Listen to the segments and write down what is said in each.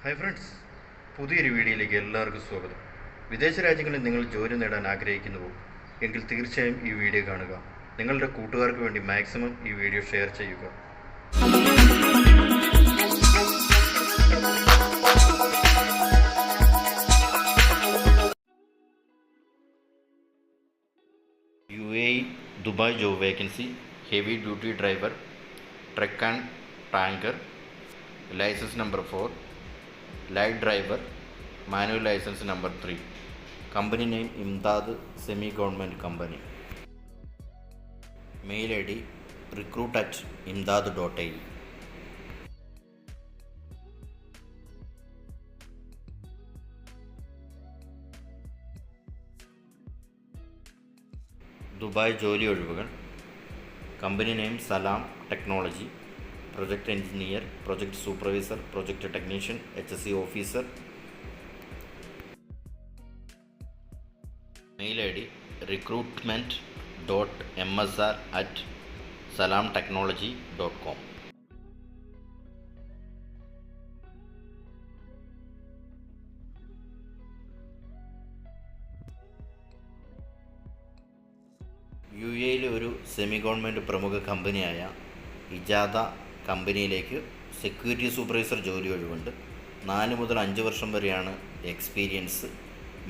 Hi friends, പുതിയൊരു വീഡിയോയിലേക്ക് എല്ലാവർക്കും സ്വാഗതം. വിദേശ രാജ്യങ്ങളിൽ നിങ്ങൾ ജോലി നേടാൻ ആഗ്രഹിക്കുന്നുവോ എങ്കിൽ തീർച്ചയായും ഈ വീഡിയോ കാണുക. നിങ്ങളുടെ കൂട്ടുകാർക്ക് വേണ്ടി മാക്സിമം ഈ വീഡിയോ ഷെയർ ചെയ്യുക. UAE Dubai job vacancy, heavy duty driver, truck and tanker, license number 4, light driver, manual license number 3. Company name Imdad Semi-Government Company. Mail ID recruit@imdad.in. Dubai ജോലി ഒഴിവുകൾ. Company name Salam technology, project engineer, project supervisor, project technician, HSE officer. Mail ID recruitment.msr@salamtechnology.com. UAEയിലെ ഒരു semi government പ്രമുഖ കമ്പനിയായ ഇജാദ കമ്പനിയിലേക്ക് security supervisor ജോലി ഒഴിവുണ്ട്. 4 മുതൽ 5 വർഷം വരെയാണ് experience.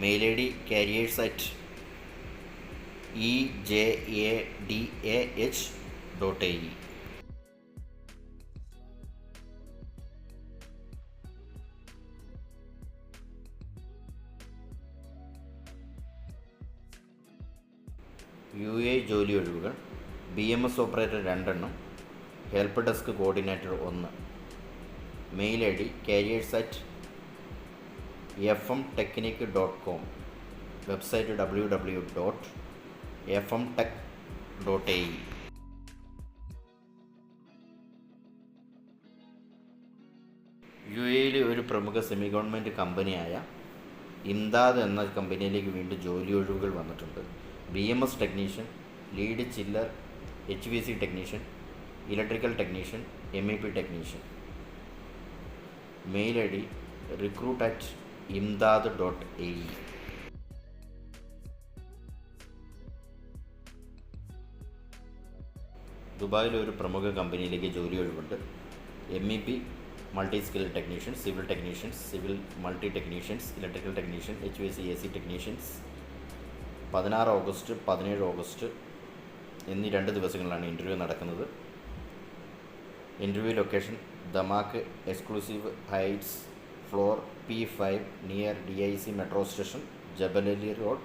Mail ID carriers@ejadah.ae. UAE ജോലി ഒഴിവുകൾ. BMS ഓപ്പറേറ്റർ 2 എണ്ണം, help desk coordinator 1. Mail ID carriers@fmtechnic.com. Website www.fmtech.ae. UAEയിലെ ഒരു പ്രമുഖ സെമി ഗവൺമെൻറ് കമ്പനിയായ ഇംദാദ് എന്ന കമ്പനിയിലേക്ക് വീണ്ടും ജോലി ഒഴിവുകൾ വന്നിട്ടുണ്ട്. BMS technician, lead chiller, HVAC technician, electrical technician, MEP technician. Mail ID recruit@imdad.ae. ദുബായിലെ ഒരു പ്രമുഖ കമ്പനിയിലേക്ക് ജോലി ഒഴിവുണ്ട്. MEP multi skill technician, civil technicians, civil multi technicians, electrical technician, HVAC AC technicians. 16 August 17 August എന്നീ 2 ദിവസങ്ങളിലാണ് ഇൻ്റർവ്യൂ നടക്കുന്നത്. Interview location Damac exclusive heights, floor P5, near DIC metro station, Jebel Ali road,